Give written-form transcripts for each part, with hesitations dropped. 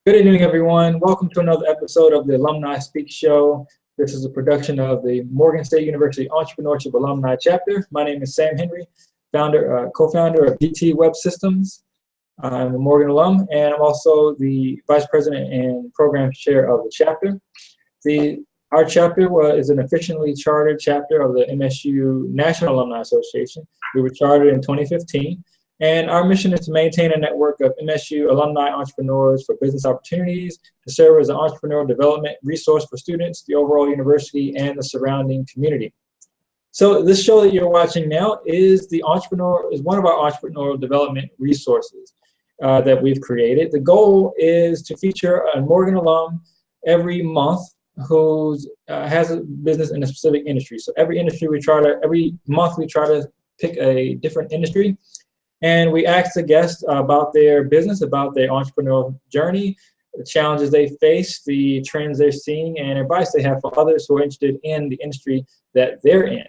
Good evening, everyone. Welcome to another episode of the Alumni Speak Show. This is a production of the Morgan State University Entrepreneurship Alumni Chapter. My name is Sam Henry, co-founder of GT Web Systems. I'm a Morgan alum, and I'm also the Vice President and Program Chair of the chapter. Our chapter is an officially chartered chapter of the MSU National Alumni Association. We were chartered in 2015. And our mission is to maintain a network of MSU alumni entrepreneurs for business opportunities, to serve as an entrepreneurial development resource for students, the overall university, and the surrounding community. So this show that you're watching now is one of our entrepreneurial development resources that we've created. The goal is to feature a Morgan alum every month who has a business in a specific industry. So every month we try to pick a different industry. And we ask the guests about their business, about their entrepreneurial journey, the challenges they face, the trends they're seeing, and advice they have for others who are interested in the industry that they're in.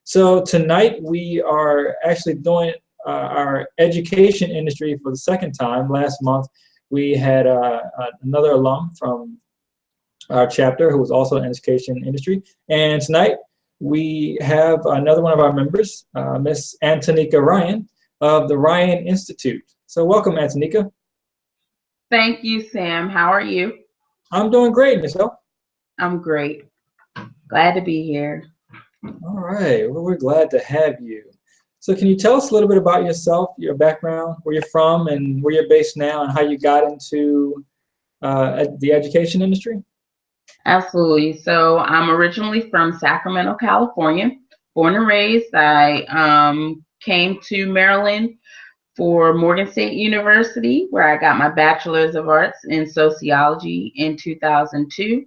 So tonight we are actually doing our education industry for the second time. Last month we had another alum from our chapter who was also in the education industry. And tonight we have another one of our members, Miss Antoynica Ryan, of the Ryan Institute. So welcome, Antoynica. Thank you, Sam. How are you? I'm doing great. And yourself? I'm great. Glad to be here. All right. Well, we're glad to have you. So can you tell us a little bit about yourself, your background, where you're from, and where you're based now, and how you got into the education industry? Absolutely. So I'm originally from Sacramento, California. Born and raised. I came to Maryland for Morgan State University, where I got my Bachelor's of Arts in Sociology in 2002.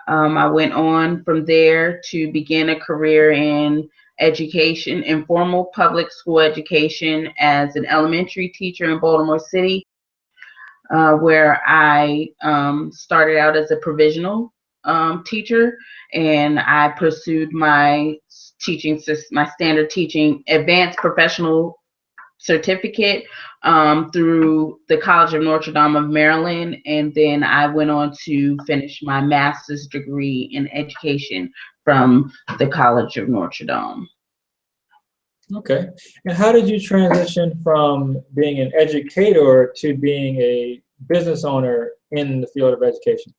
I went on from there to begin a career in education, informal public school education as an elementary teacher in Baltimore City, where I started out as a provisional teacher, and I pursued my standard teaching advanced professional certificate through the College of Notre Dame of Maryland, and then I went on to finish my master's degree in education from the College of Notre Dame. Okay. And how did you transition from being an educator to being a business owner in the field of education?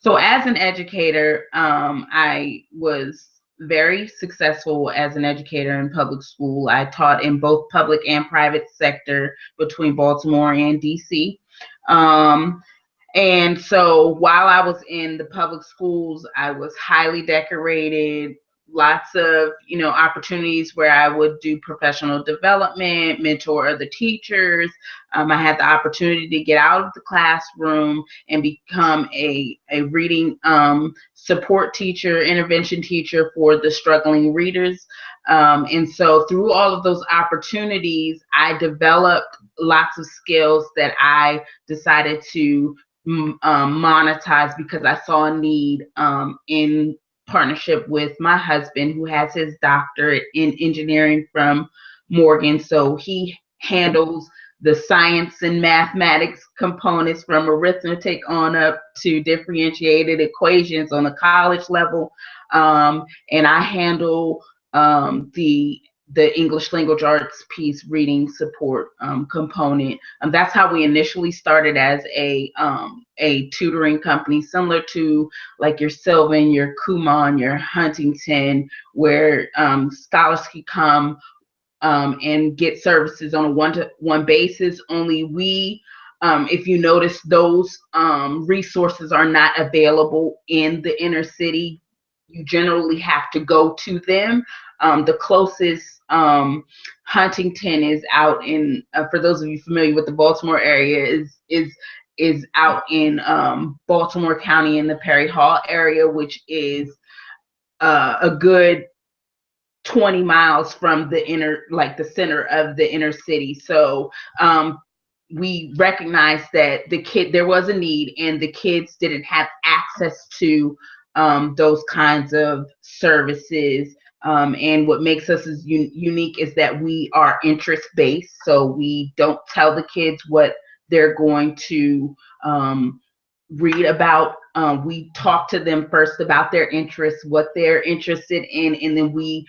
So as an educator, I was very successful as an educator in public school. I taught in both public and private sector between Baltimore and DC. And so while I was in the public schools, I was highly decorated, lots of, opportunities where I would do professional development, mentor other teachers. I had the opportunity to get out of the classroom and become a reading support teacher, intervention teacher for the struggling readers. And so through all of those opportunities, I developed lots of skills that I decided to monetize because I saw a need in partnership with my husband, who has his doctorate in engineering from Morgan. So he handles the science and mathematics components from arithmetic on up to differentiated equations on the college level. And I handle the English language arts piece, reading support component. That's how we initially started as a tutoring company, similar to like your Sylvan, your Kumon, your Huntington, where scholars can come and get services on a one-to-one basis. Only we, if you notice, those resources are not available in the inner city. You generally have to go to them. The closest Huntington is out in, for those of you familiar with the Baltimore area, is out in Baltimore County in the Perry Hall area, which is a good 20 miles from the center of the inner city. So we recognized that there was a need, and the kids didn't have access to those kinds of services. And what makes us unique is that we are interest-based. So we don't tell the kids what they're going to read about. We talk to them first about their interests, what they're interested in, and then we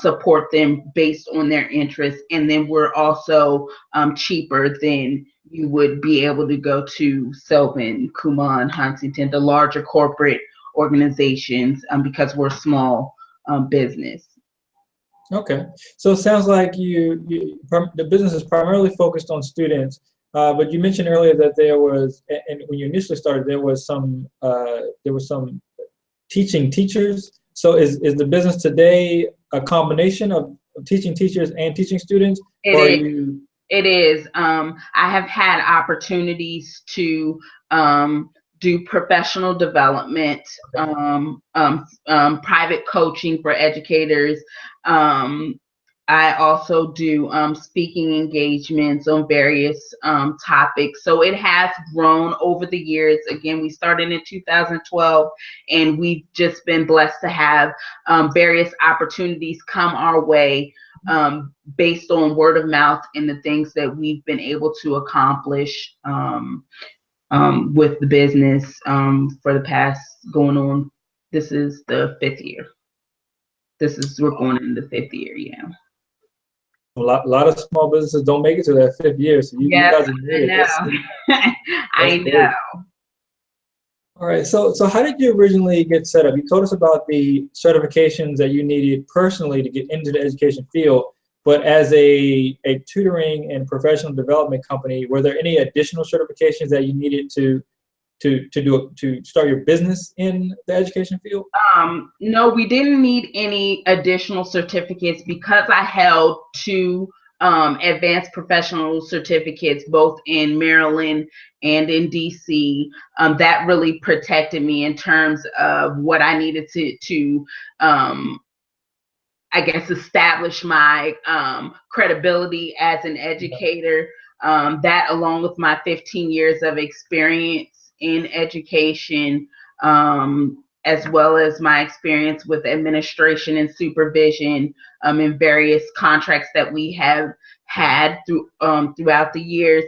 support them based on their interests. And then we're also cheaper than you would be able to go to Sylvan, Kumon, Huntington, the larger corporate organizations, because we're small business. Okay, so it sounds like the business is primarily focused on students, but you mentioned earlier that there was, and when you initially started, there was some teaching teachers. So is the business today a combination of teaching teachers and teaching students, or are you? It is. I have had opportunities to do professional development, private coaching for educators. I also do speaking engagements on various topics. So it has grown over the years. Again, we started in 2012, and we've just been blessed to have various opportunities come our way based on word of mouth and the things that we've been able to accomplish with the business for the past going on. This is the 5th year. We're going in the 5th year, yeah. A lot of small businesses don't make it to that 5th year, so you guys are I know. I know. All right, so how did you originally get set up? You told us about the certifications that you needed personally to get into the education field, but as a tutoring and professional development company, were there any additional certifications that you needed to start your business in the education field? No, we didn't need any additional certificates because I held 2 advanced professional certificates, both in Maryland and in DC. That really protected me in terms of what I needed to I guess, establish my credibility as an educator. That, along with my 15 years of experience in education, as well as my experience with administration and supervision in various contracts that we have had throughout the years.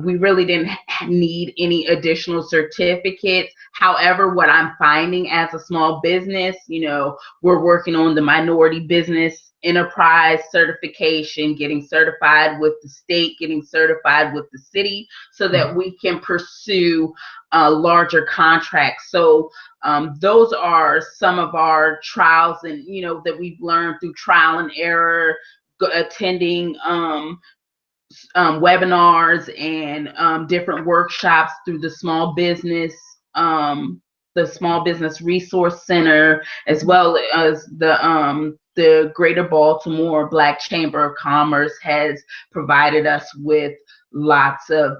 We really didn't need any additional certificates. However, what I'm finding as a small business, we're working on the minority business enterprise certification, getting certified with the state, getting certified with the city, so that we can pursue larger contracts. So those are some of our trials, and that we've learned through trial and error, attending webinars and different workshops through the Small Business Resource Center, as well as the Greater Baltimore Black Chamber of Commerce has provided us with lots of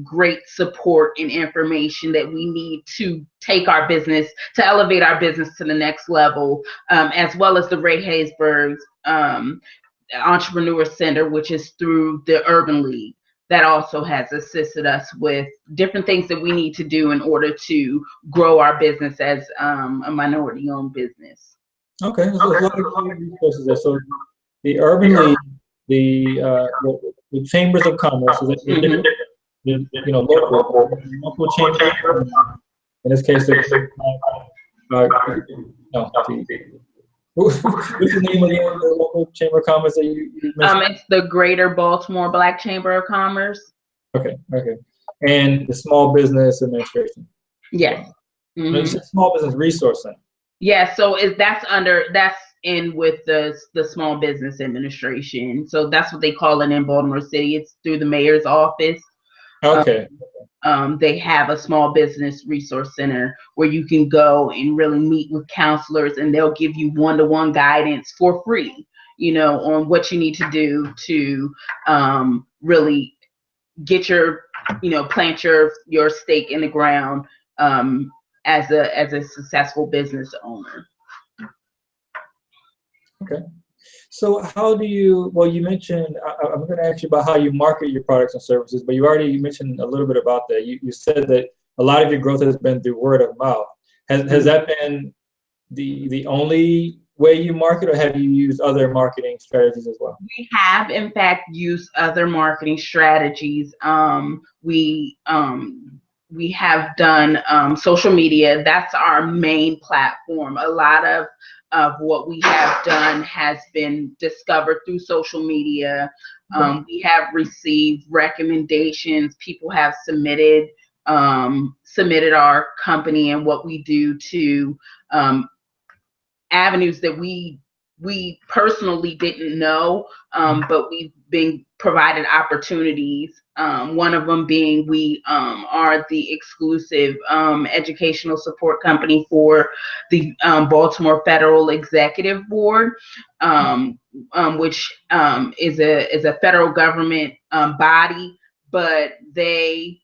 great support and information that we need to take our business, to elevate our business to the next level, as well as the Ray Haysburg's Entrepreneur Center, which is through the Urban League, that also has assisted us with different things that we need to do in order to grow our business as a minority-owned business. Okay, there's a lot of resources there. So the Urban League, the chambers of commerce, is that local chambers. In this case, what's the name of the local chamber of commerce that you mentioned? It's the Greater Baltimore Black Chamber of Commerce. Okay. And the Small Business Administration. Yes. Mm-hmm. You said Small Business Resource Center. Yeah, so that's in with the Small Business Administration. So that's what they call it in Baltimore City. It's through the mayor's office. Okay. They have a Small Business Resource Center where you can go and really meet with counselors, and they'll give you one-to-one guidance for free, on what you need to do to really get plant your stake in the ground as a successful business owner. Okay. So how do you, you mentioned, I'm going to ask you about how you market your products and services, but you mentioned a little bit about that. You said that a lot of your growth has been through word of mouth. Has that been the only way you market, or have you used other marketing strategies as well? We have, in fact, used other marketing strategies. We have done social media. That's our main platform. A lot of what we have done has been discovered through social media. We have received recommendations. People have submitted our company and what we do to avenues that we personally didn't know, but we've been provided opportunities. One of them being we are the exclusive educational support company for the Baltimore Federal Executive Board, which is a federal government body, but they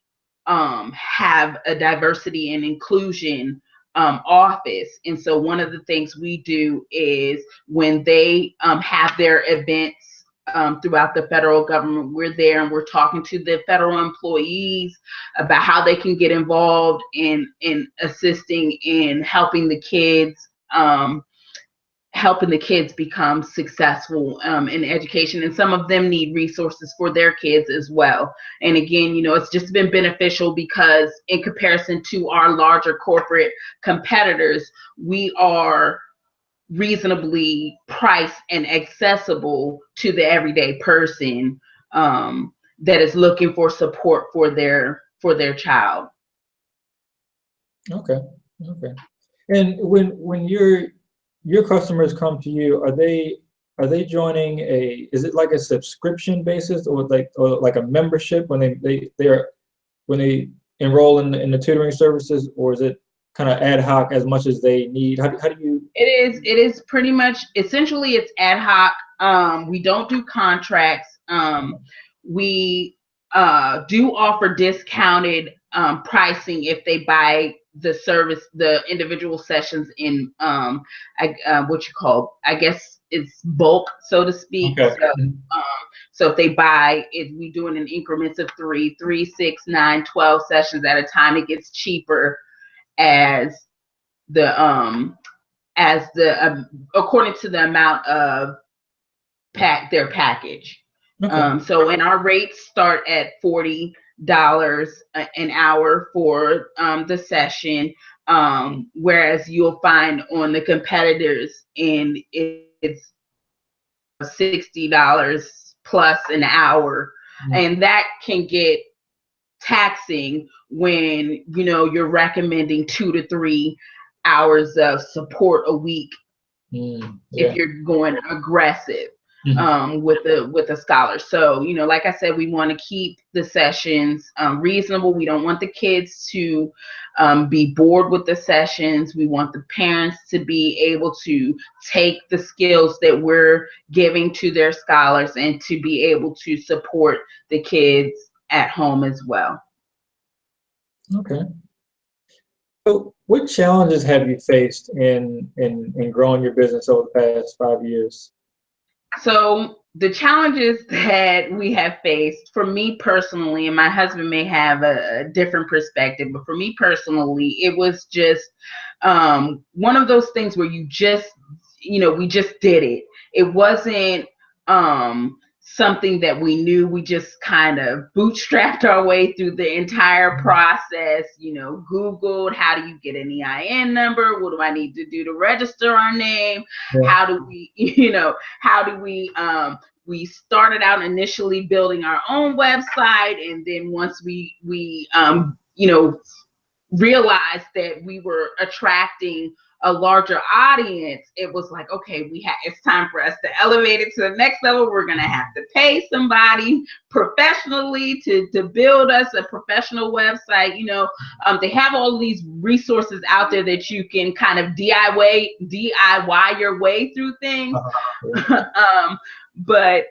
have a diversity and inclusion office. And so one of the things we do is when they have their events throughout the federal government, we're there and we're talking to the federal employees about how they can get involved in assisting in helping the kids become successful in education. And some of them need resources for their kids as well. And again, it's just been beneficial because in comparison to our larger corporate competitors, we are reasonably priced and accessible to the everyday person that is looking for support for their child. Okay. And when your customers come to you, are they joining is it like a subscription basis, or like a membership when they enroll in the tutoring services, or is it kind of ad hoc as much as they need? How do you? It is pretty much, essentially it's ad hoc. We don't do contracts. We do offer discounted pricing if they buy the service, the individual sessions in what you call, I guess it's bulk, so to speak. Okay. So if they buy it, we do it in increments of 3, 6, 9, 12 sessions at a time. It gets cheaper as the according to the amount of their package. Okay. So and our rates start at $40 an hour for the session, whereas you'll find on the competitors it's $60 plus an hour. And that can get taxing when you're recommending 2 to 3 hours of support a week. If you're going aggressive with a scholar. So like I said, we want to keep the sessions reasonable. We don't want the kids to be bored with the sessions. We want the parents to be able to take the skills that we're giving to their scholars and to be able to support the kids at home as well. Okay. So what challenges have you faced in growing your business over the past 5 years? So the challenges that we have faced, for me personally, and my husband may have a different perspective, but for me personally, it was just one of those things where we just did it. It wasn't something that we knew. We just kind of bootstrapped our way through the entire process, Googled, how do you get an EIN number? What do I need to do to register our name? Yeah. How do we started out initially building our own website, and then once we realized that we were attracting a larger audience, it was like, okay, it's time for us to elevate it to the next level. We're gonna have to pay somebody professionally to build us a professional website. They have all these resources out there that you can kind of DIY your way through things. But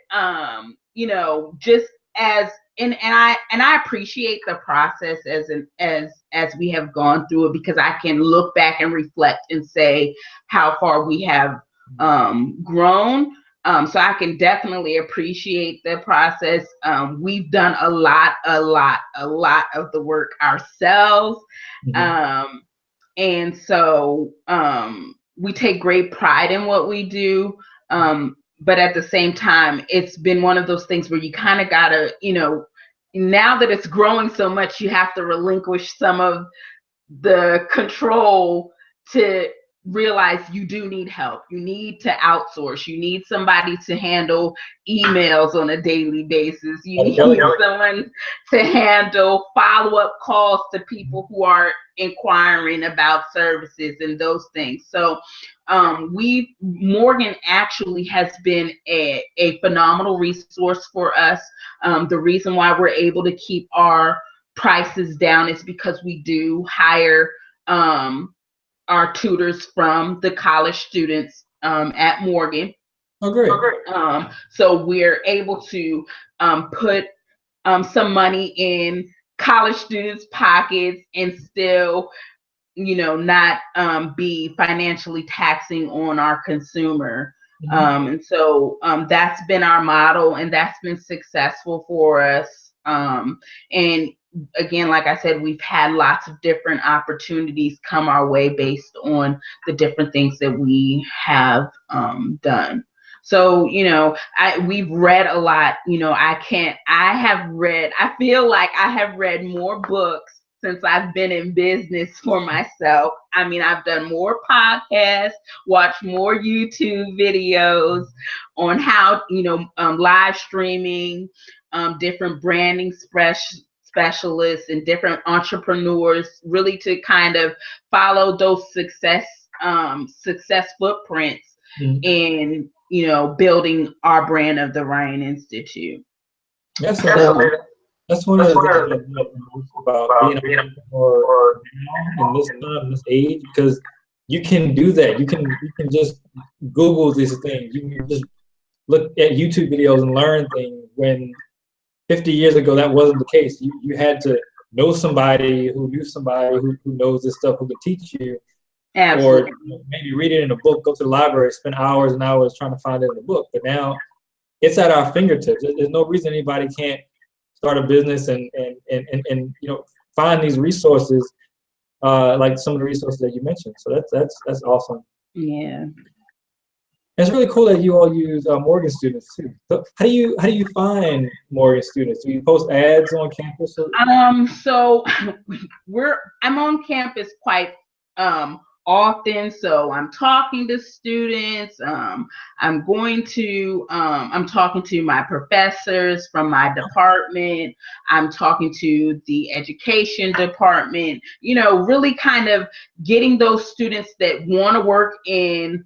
just as and I appreciate the process as we have gone through it, because I can look back and reflect and say how far we have grown. So I can definitely appreciate the process. We've done a lot of the work ourselves. And so we take great pride in what we do. But at the same time, it's been one of those things where you kind of gotta, now that it's growing so much, you have to relinquish some of the control to realize you do need help. You need to outsource. You need somebody to handle emails on a daily basis. You need someone to handle follow-up calls to people who are inquiring about services and those things. So Morgan actually has been a phenomenal resource for us. The reason why we're able to keep our prices down is because we do hire our tutors from the college students at Morgan. Oh, great. So we're able to put some money in college students' pockets and still, not be financially taxing on our consumer. And so that's been our model, and that's been successful for us. And again, like I said, we've had lots of different opportunities come our way based on the different things that we have done. So, we've read a lot. I feel like I have read more books since I've been in business for myself. I mean, I've done more podcasts, watched more YouTube videos on how, live streaming, different branding specialists and different entrepreneurs, really to kind of follow those success footprints in, building our brand of the Ryan Institute. That's one of the things I love most about being an entrepreneur now in this time, this age, because you can do that. You can just Google these things. You can just look at YouTube videos and learn things. When 50 years ago, that wasn't the case. You had to know somebody who knew somebody who knows this stuff, who could teach you. Absolutely. Or maybe read it in a book, go to the library, spend hours and hours trying to find it in a book. But now it's at our fingertips. There's no reason anybody can't start a business and find these resources, like some of the resources that you mentioned. So that's awesome. Yeah. It's really cool that you all use Morgan students too. So how do you find Morgan students? Do you post ads on campus? So I'm on campus quite often, so I'm talking to students. I'm talking to my professors from my department. I'm talking to the education department, really kind of getting those students that want to work in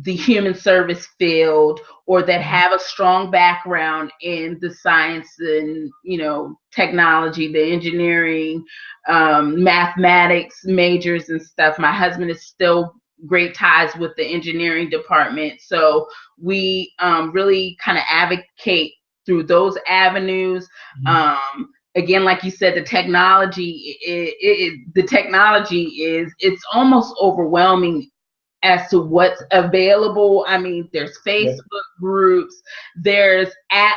the human service field or that have a strong background in the science and technology, the engineering, mathematics majors and stuff. My husband is still great ties with the engineering department, so we really kind of advocate through those avenues. Again, like you said, the technology it's almost overwhelming as to what's available. I mean, there's Facebook groups, there's apps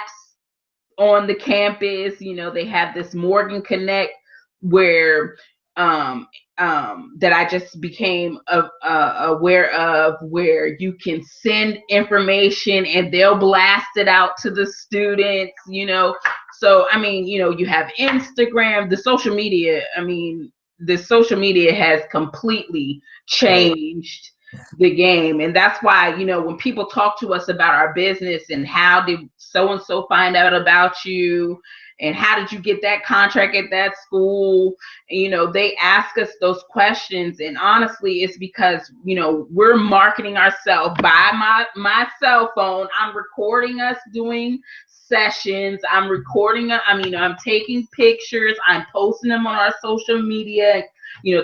on the campus. They have this Morgan Connect where that I just became aware of, where you can send information and they'll blast it out to the students. So I mean, you have Instagram, the social media. I mean, the social media has completely changed the game. And that's why, when people talk to us about our business and how did so and so find out about you and how did you get that contract at that school, they ask us those questions. And honestly, it's because we're marketing ourselves by my cell phone. I'm recording us doing sessions. I'm recording I'm taking pictures, I'm posting them on our social media,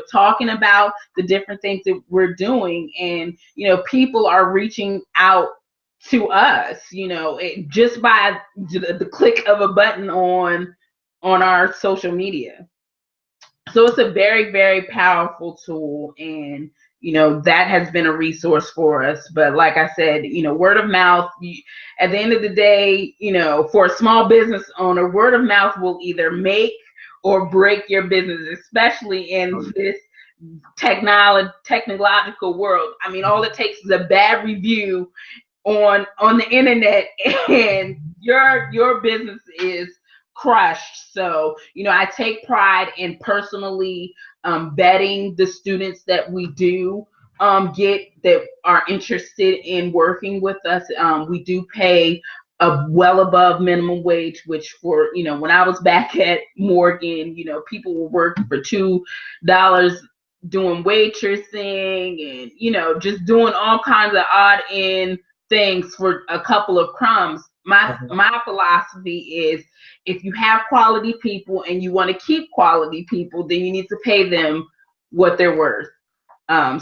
talking about the different things that we're doing. And, people are reaching out to us, just by the click of a button on our social media. So it's a very, very powerful tool. And, that has been a resource for us. But like I said, word of mouth, at the end of the day, for a small business owner, word of mouth will either make or break your business, especially in technological world. I mean, all it takes is a bad review on the internet and your business is crushed. So, I take pride in personally vetting the students that we do get that are interested in working with us. We do pay well above minimum wage, which for, when I was back at Morgan, people were working for $2 doing waitressing and, just doing all kinds of odd end things for a couple of crumbs. My philosophy is, if you have quality people and you want to keep quality people, then you need to pay them what they're worth.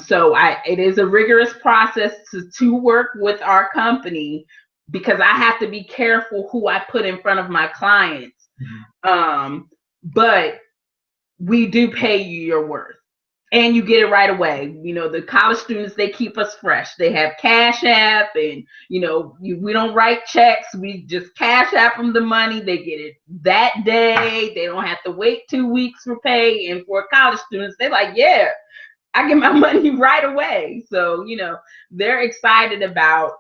So it is a rigorous process to work with our company, because I have to be careful who I put in front of my clients. But we do pay you your worth. And you get it right away. The college students, they keep us fresh. They have Cash App, and we don't write checks. We just Cash App them the money. They get it that day. They don't have to wait 2 weeks for pay. And for college students, they're like, yeah, I get my money right away. So they're excited about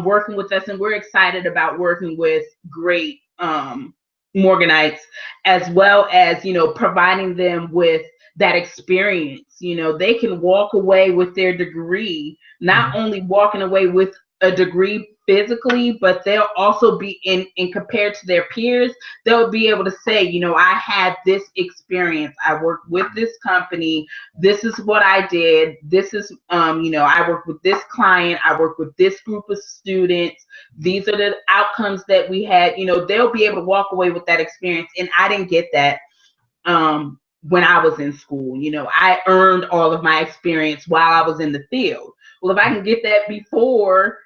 working with us, and we're excited about working with great Morganites, as well as providing them with that experience. They can walk away with their degree, not only walking away with a degree physically, but they'll also be in compared to their peers, they'll be able to say, I had this experience. I worked with this company. This is what I did. This is, I worked with this client. I worked with this group of students. These are the outcomes that we had. They'll be able to walk away with that experience. And I didn't get that when I was in school. I earned all of my experience while I was in the field. Well, if I can get that before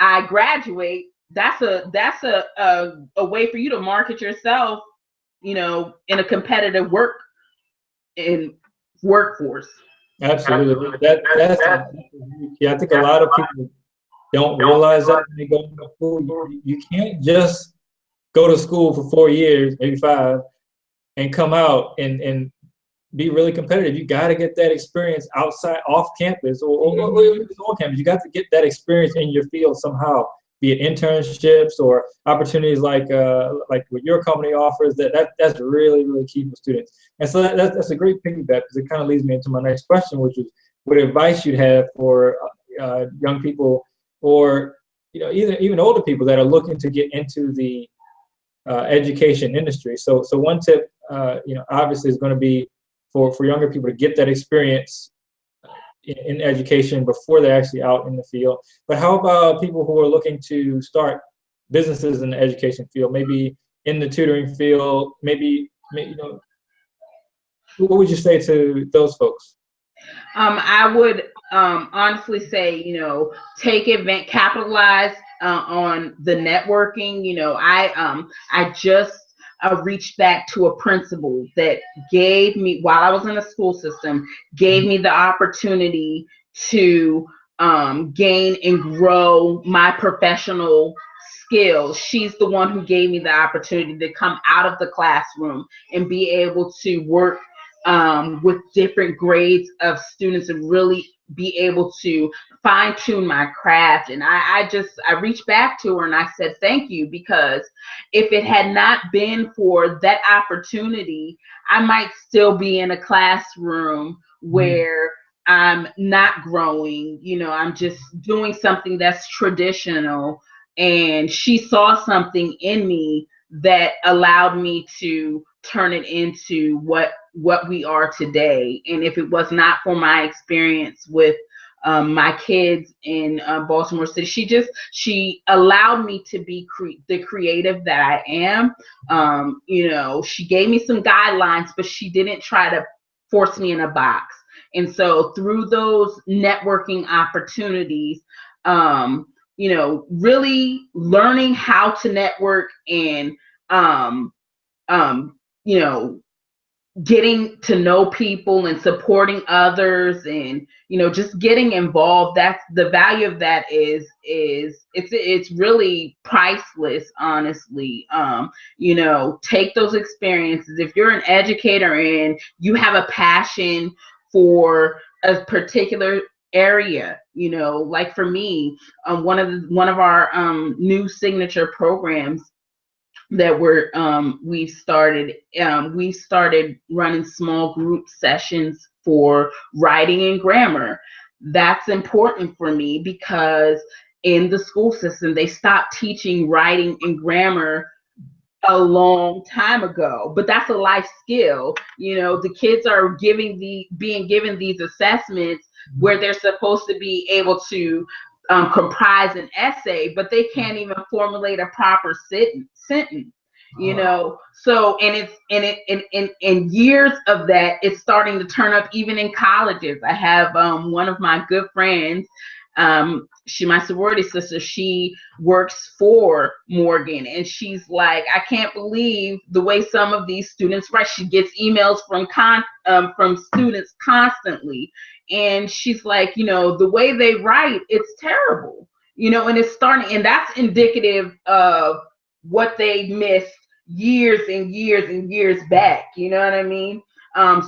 I graduate, that's a way for you to market yourself, in a competitive workforce. Absolutely. Yeah, I think a lot of people don't realize that when they go to school. You can't just go to school for 4 years, maybe 5, and come out and be really competitive. You got to get that experience off campus, or on campus. You got to get that experience in your field somehow, be it internships or opportunities like what your company offers. That's really, really key for students. And so that's a great piggyback, because it kind of leads me into my next question, which is what advice you'd have for young people, or even older people that are looking to get into the education industry. So one tip, obviously, is going to be for younger people to get that experience in education before they're actually out in the field. But how about people who are looking to start businesses in the education field, maybe in the tutoring field, maybe what would you say to those folks? I would honestly say, capitalize on the networking. I just reached back to a principal that gave me, while I was in the school system, gave me the opportunity to gain and grow my professional skills. She's the one who gave me the opportunity to come out of the classroom and be able to work with different grades of students and really be able to fine tune my craft. And I reached back to her and I said, thank you, because if it had not been for that opportunity, I might still be in a classroom where I'm not growing, I'm just doing something that's traditional. And she saw something in me that allowed me to turn it into what we are today. And if it was not for my experience with my kids in Baltimore City, she allowed me to be the creative that I am. She gave me some guidelines, but she didn't try to force me in a box. And so through those networking opportunities, really learning how to network and getting to know people and supporting others and just getting involved, that's the value of that is it's really priceless, honestly. Take those experiences. If you're an educator and you have a passion for a particular area. You know, like for me, one of our new signature programs that we started running small group sessions for writing and grammar. That's important for me because in the school system they stopped teaching writing and grammar a long time ago, but that's a life skill. You know, the kids are being given these assessments where they're supposed to be able to comprise an essay, but they can't even formulate a proper sentence. You know, so and years of that, it's starting to turn up even in colleges. I have one of my good friends, she, my sorority sister, she works for Morgan, and she's like, I can't believe the way some of these students write. She gets emails from students constantly, and she's like, you know, the way they write, it's terrible, you know, and it's starting, and that's indicative of what they missed years and years and years back. You know what I mean?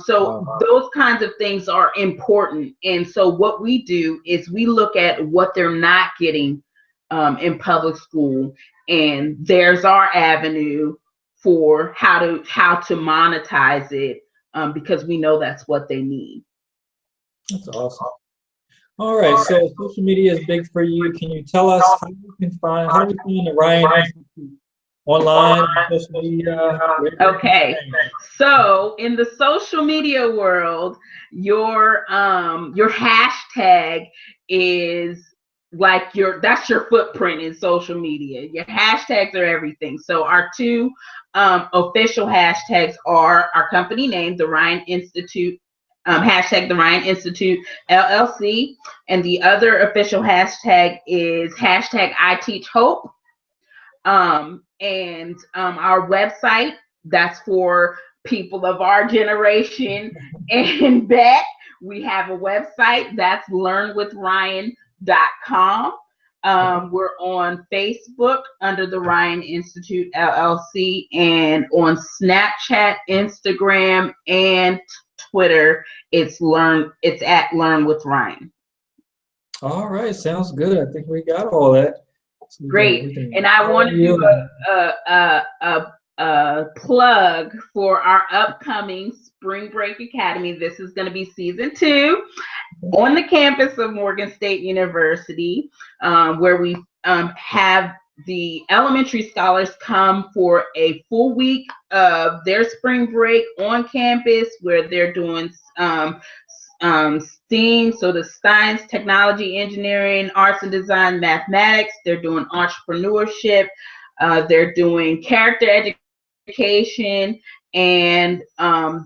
So those kinds of things are important. And so what we do is we look at what they're not getting in public school, and there's our avenue for how to monetize it, because we know that's what they need. That's awesome. All right, so social media is big for you. Can you tell us how we find the Ryan Institute online, social media? Okay, so in the social media world, your hashtag is like that's your footprint in social media. Your hashtags are everything. So our two official hashtags are our company name, the Ryan Institute, hashtag the Ryan Institute LLC, and the other official hashtag is hashtag I Teach Hope. And our website, that's for people of our generation and back. We have a website, that's learnwithryan.com. We're on Facebook under the Ryan Institute LLC, and on Snapchat, Instagram, and Twitter, it's at Learn with Ryan. All right, sounds good. I think we got all that. So great. And I want to do a plug for our upcoming Spring Break Academy. This is going to be season 2 on the campus of Morgan State University, where we have the elementary scholars come for a full week of their spring break on campus, where they're doing STEAM, so the science, technology, engineering, arts and design, mathematics. They're doing entrepreneurship. They're doing character education, and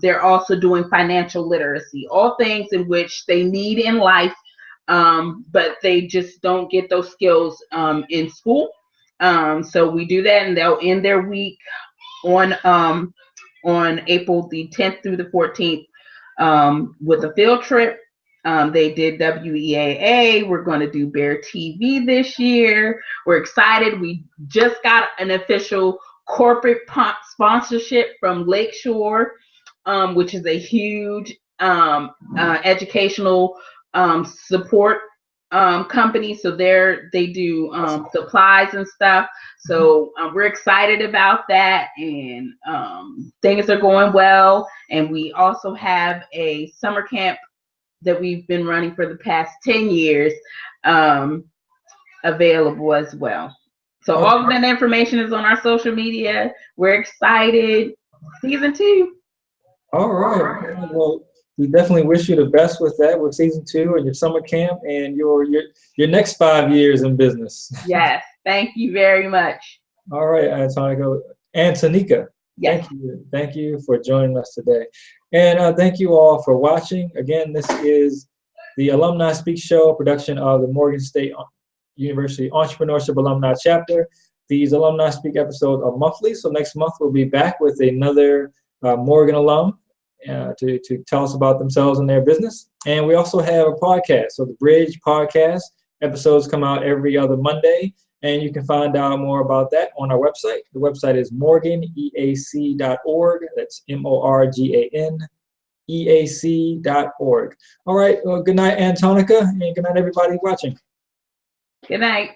they're also doing financial literacy, all things in which they need in life, but they just don't get those skills in school. So we do that, and they'll end their week on April the 10th through the 14th with a field trip. They did WEAA. We're going to do Bear TV this year. We're excited. We just got an official corporate sponsorship from Lakeshore, which is a huge educational support company. So they do supplies and stuff. So we're excited about that, and things are going well. And we also have a summer camp that we've been running for the past 10 years available as well. So all of that information is on our social media. We're excited. Season 2. All right. Well, we definitely wish you the best with that, with season 2 and your summer camp and your next 5 years in business. Yes. Thank you very much. All right, Antoynica. Yes. Thank you for joining us today. And thank you all for watching. Again, this is the Alumni Speak Show, production of the Morgan State University Entrepreneurship Alumni Chapter. These Alumni Speak episodes are monthly, so next month we'll be back with another Morgan alum to tell us about themselves and their business. And we also have a podcast, so the Bridge podcast. Episodes come out every other Monday, and you can find out more about that on our website. The website is morganeac.org. That's MORGAN eac.org. All right. Well, good night, Antoynica, and good night, everybody watching. Good night.